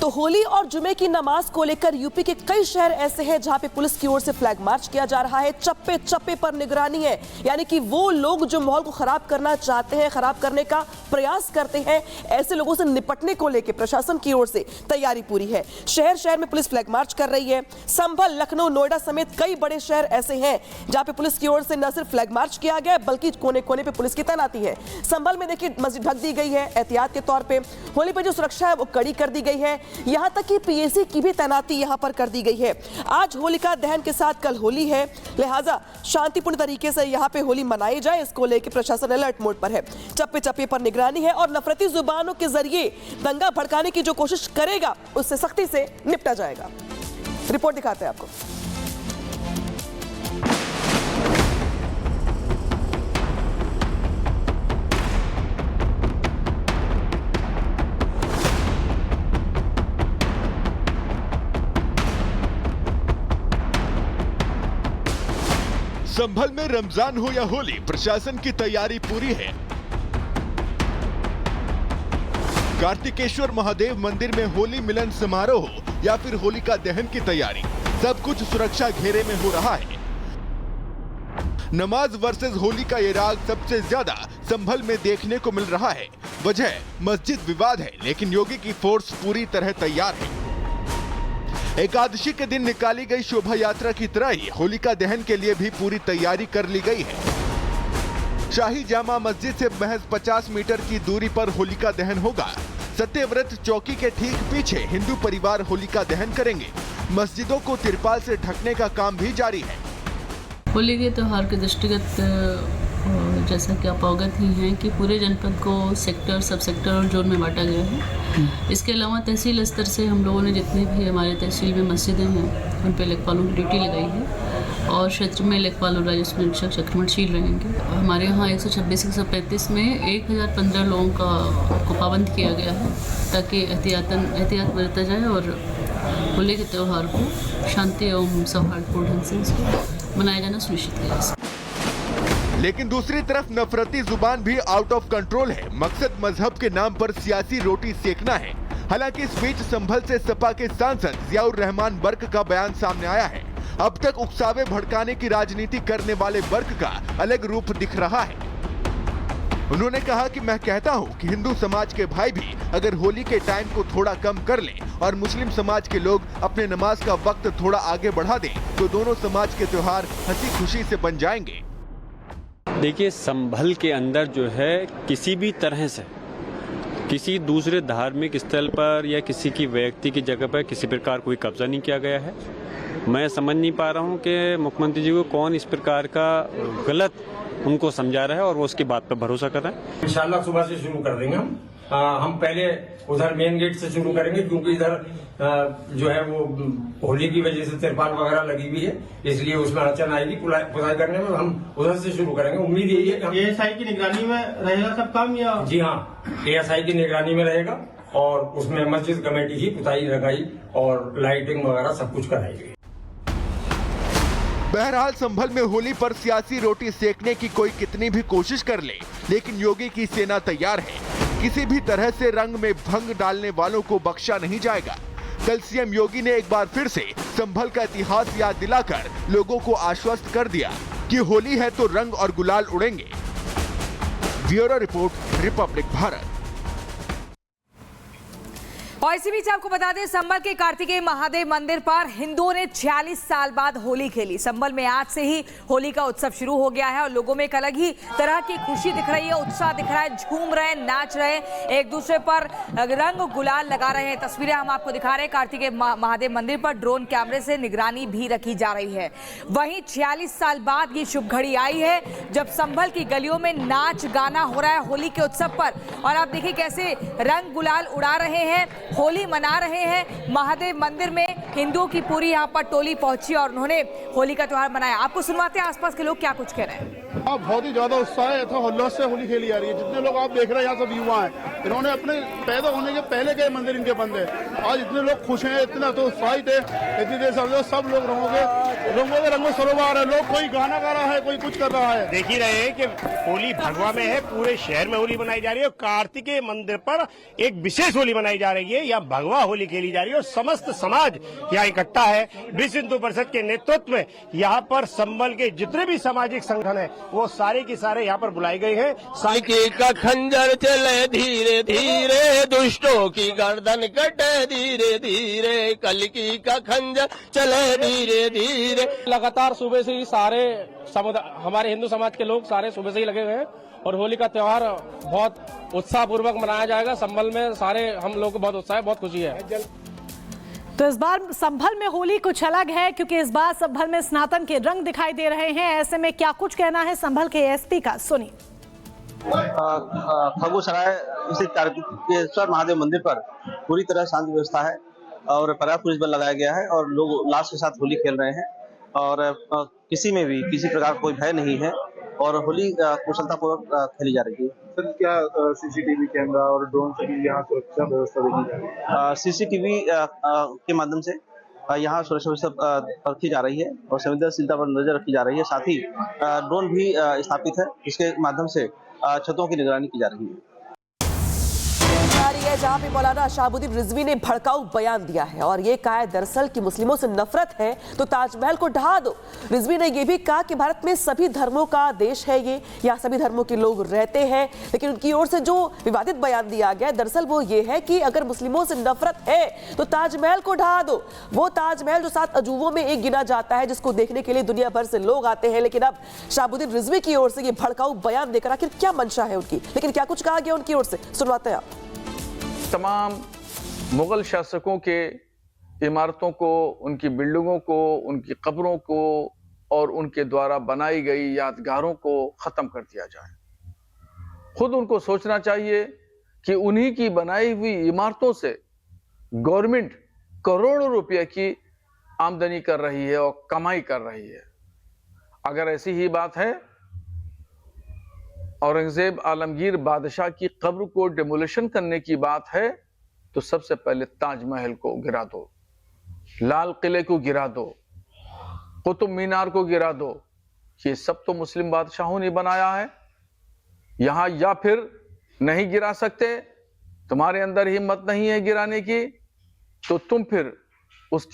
तो होली और जुमे की नमाज को लेकर यूपी के कई शहर ऐसे हैं जहां पे पुलिस की ओर से फ्लैग मार्च किया जा रहा है। चप्पे चप्पे पर निगरानी है, यानी कि वो लोग जो माहौल को खराब करना चाहते हैं, खराब करने का प्रयास करते हैं, ऐसे लोगों से निपटने को लेकर प्रशासन की ओर से तैयारी पूरी है। शहर शहर में पुलिस फ्लैग मार्च कर रही है। संभल, लखनऊ, नोएडा समेत कई बड़े शहर ऐसे हैं जहां पे पुलिस की ओर से न सिर्फ फ्लैग मार्च किया गया बल्कि कोने कोने पे पुलिस की तैनाती है। संभल में देखिए मस्जिद ढक दी गई है एहतियात के तौर पे। होली पे जो सुरक्षा है वो कड़ी कर दी गई है, यहां तक कि पीएसी की भी तैनाती यहां पर कर दी गई है। आज होलिका दहन के साथ कल होली है, लिहाजा शांतिपूर्ण तरीके से यहां पे होली मनाई जाए, इसको लेकर प्रशासन अलर्ट मोड पर है। चप्पे चप्पे पर निगरानी है और नफरती जुबानों के जरिए दंगा भड़काने की जो कोशिश करेगा उससे सख्ती से निपटा जाएगा। रिपोर्ट दिखाते हैं आपको। संभल में रमजान हो या होली, प्रशासन की तैयारी पूरी है। कार्तिकेश्वर महादेव मंदिर में होली मिलन समारोह या फिर होलिका दहन की तैयारी, सब कुछ सुरक्षा घेरे में हो रहा है। नमाज वर्सेस होली का ये राग सबसे ज्यादा संभल में देखने को मिल रहा है। वजह मस्जिद विवाद है, लेकिन योगी की फोर्स पूरी तरह तैयार है। एकादशी के दिन निकाली गई शोभा यात्रा की तरह ही होलिका दहन के लिए भी पूरी तैयारी कर ली गई है। शाही जामा मस्जिद से महज 50 मीटर की दूरी पर होलिका दहन होगा। सत्यव्रत चौकी के ठीक पीछे हिंदू परिवार होलिका दहन करेंगे। मस्जिदों को तिरपाल से ढकने का काम भी जारी है। होली के त्योहार के दृष्टिगत जैसा कि आप अवगत ही हैं कि पूरे जनपद को सेक्टर, सब सेक्टर और जोन में बांटा गया है। इसके अलावा तहसील स्तर से हम लोगों ने जितनी भी हमारे तहसील में मस्जिदें हैं उन पर लेखपालों की ड्यूटी लगाई है और क्षेत्र में लेखपाल और राजस्व निरीक्षक चक्रमणशील रहेंगे। हमारे यहाँ 126-135 में 1015 लोगों को पाबंद किया गया है ताकि एहतियात बरता जाए और होली के त्यौहार को शांति एवं सौहार्दपूर्ण ढंग से इसको मनाया जाना सुनिश्चित किया जाए। लेकिन दूसरी तरफ नफरती जुबान भी आउट ऑफ कंट्रोल है। मकसद मजहब के नाम पर सियासी रोटी सेकना है। हालांकि इस बीच संभल से सपा के सांसद जियाउर रहमान बर्क का बयान सामने आया है। अब तक उकसावे भड़काने की राजनीति करने वाले बर्क का अलग रूप दिख रहा है। उन्होंने कहा कि मैं कहता हूं कि हिंदू समाज के भाई भी अगर होली के टाइम को थोड़ा कम कर लें और मुस्लिम समाज के लोग अपने नमाज का वक्त थोड़ा आगे बढ़ा दें तो दोनों समाज के त्योहार हंसी खुशी से बन जाएंगे। देखिए, संभल के अंदर जो है किसी भी तरह से किसी दूसरे धार्मिक स्थल पर या किसी की व्यक्ति की जगह पर किसी प्रकार कोई कब्जा नहीं किया गया है। मैं समझ नहीं पा रहा हूं कि मुख्यमंत्री जी को कौन इस प्रकार का गलत उनको समझा रहा है और वो उसकी बात पर भरोसा कर रहे हैं। इंशाल्लाह सुबह से शुरू कर देंगे हम पहले उधर मेन गेट से शुरू करेंगे क्योंकि इधर जो है वो होली की वजह से तिरपाल वगैरह लगी हुई है, इसलिए उसमें अड़चन आएगी पुताई करने में। हम उधर से शुरू करेंगे। उम्मीद यही है कि एएसआई की निगरानी में रहेगा सब काम या? जी हाँ, एएसआई की निगरानी में रहेगा और उसमें मस्जिद कमेटी की पुताई लगाई और लाइटिंग वगैरह सब कुछ कराई गई। बहरहाल संभल में होली पर सियासी रोटी सेकने की कोई कितनी भी कोशिश कर ले, लेकिन योगी की सेना तैयार है। किसी भी तरह से रंग में भंग डालने वालों को बख्शा नहीं जाएगा। कल सीएम योगी ने एक बार फिर से संभल का इतिहास याद दिलाकर लोगों को आश्वस्त कर दिया कि होली है तो रंग और गुलाल उड़ेंगे। Bureau report, Republic Bharat. और इसी बीच आपको बता दें, संभल के कार्तिकेय महादेव मंदिर पर हिंदुओं ने 46 साल बाद होली खेली। संभल में आज से ही होली का उत्सव शुरू हो गया है और लोगों में एक अलग ही तरह की खुशी दिख रही है, उत्साह दिख रहा है, झूम रहे हैं, नाच रहे हैं, एक दूसरे पर रंग गुलाल लगा रहे हैं। तस्वीरें हम आपको दिखा रहे हैं। कार्तिकेय महादेव मंदिर पर ड्रोन कैमरे से निगरानी भी रखी जा रही है। वहीं 46 साल बाद ये शुभ घड़ी आई है जब संभल की गलियों में नाच गाना हो रहा है होली के उत्सव पर। और आप देखिए कैसे रंग गुलाल उड़ा रहे हैं, होली मना रहे हैं। महादेव मंदिर में हिंदुओं की पूरी यहाँ पर टोली पहुंची और उन्होंने होली का त्योहार मनाया। आपको सुनवाते हैं आसपास के लोग क्या कुछ कह रहे हैं। बहुत ही ज्यादा उत्साह है, उल्लास से होली खेली जा रही है। जितने लोग आप देख रहे हैं यहाँ सब युवा हैं, इन्होंने अपने पैदा होने के पहले के मंदिर इनके बंद है। आज इतने लोग खुश हैं, इतना तो उत्साहित है, इतनी देर समझो सब लोग रंगों के रंगों सरोवर है। लोग कोई गाना गा रहा है, कोई कुछ कर रहा है। देख ही रहे हैं कि होली भगवा में है, पूरे शहर में होली मनाई जा रही है और कार्तिकेय मंदिर पर एक विशेष होली मनाई जा रही है। यहाँ भगवा होली खेली जा रही है और समस्त समाज यहाँ इकट्ठा है। विश्व हिंदू परिषद के नेतृत्व में यहाँ पर संभल के जितने भी सामाजिक संगठन है वो सारे के सारे यहाँ पर बुलाए गए हैं। साइकिल का खंजर चले धीरे धीरे, दुष्टों की गर्दन कटे धीरे धीरे, कलकी का खंजर चले धीरे धीरे। लगातार सुबह से ही सारे हमारे हिंदू समाज के लोग सारे सुबह से ही लगे हुए हैं और होली का त्योहार बहुत उत्साह पूर्वक मनाया जाएगा। संभल में सारे हम लोग को बहुत उत्साह है, बहुत खुशी है। तो इस बार संभल में होली कुछ अलग है क्योंकि इस बार संभल में सनातन के रंग दिखाई दे रहे हैं। ऐसे में क्या कुछ कहना है संभल के एसपी का, सुनिए। खगुसराय स्थित कार्तिकेश्वर महादेव मंदिर पर पूरी तरह शांति व्यवस्था है और पर्याप्त पुलिस बल लगाया गया है और लोग उल्लास के साथ होली खेल रहे हैं और किसी में भी किसी प्रकार कोई भय नहीं है और होली कुशलतापूर्वक खेली जा रही है। सर, क्या सीसीटीवी कैमरा और ड्रोन से भी यहाँ सुरक्षा व्यवस्था देखी जा रही है? सीसीटीवी के माध्यम से यहाँ सुरक्षा व्यवस्था रखी जा रही है और संवेदनशीलता पर नजर रखी जा रही है। साथ ही ड्रोन भी स्थापित है, इसके माध्यम से छतों की निगरानी की जा रही है। जहां पे मौलाना शहाबुद्दीन रिजवी ने भड़काऊ बयान दिया है और ये कहा है दरअसल कि मुस्लिमों से नफरत है तो ताजमहल को ढहा दो। रिजवी ने यह भी कहा कि भारत में सभी धर्मों का देश है, ये यहाँ सभी धर्मों के लोग रहते हैं, लेकिन उनकी ओर से जो विवादित बयान दिया गया दरअसल वो ये है कि अगर मुस्लिमों से नफरत है तो ताजमहल को ढहा दो। वो ताजमहल जो 7 अजूबों में एक गिना जाता है, जिसको देखने के लिए दुनिया भर से लोग आते हैं। लेकिन अब शहाबुद्दीन रिजवी की ओर से ये भड़काऊ बयान देकर आखिर क्या मंशा है उनकी, लेकिन क्या कुछ कहा गया उनकी ओर से, सुनवाते हैं आप। तमाम मुगल शासकों के इमारतों को, उनकी बिल्डिंगों को, उनकी कब्रों को और उनके द्वारा बनाई गई यादगारों को ख़त्म कर दिया जाए। खुद उनको सोचना चाहिए कि उन्हीं की बनाई हुई इमारतों से गवर्नमेंट करोड़ों रुपए की आमदनी कर रही है और कमाई कर रही है। अगर ऐसी ही बात है, औरंगजेब आलमगीर बादशाह की कब्र को डिमोलिशन करने की बात है, तो सबसे पहले ताजमहल को गिरा दो, लाल किले को गिरा दो, कुतुब मीनार को गिरा दो। ये सब तो मुस्लिम बादशाहों ने बनाया है। यहां या फिर नहीं गिरा सकते, तुम्हारे अंदर हिम्मत नहीं है गिराने की, तो तुम फिर उस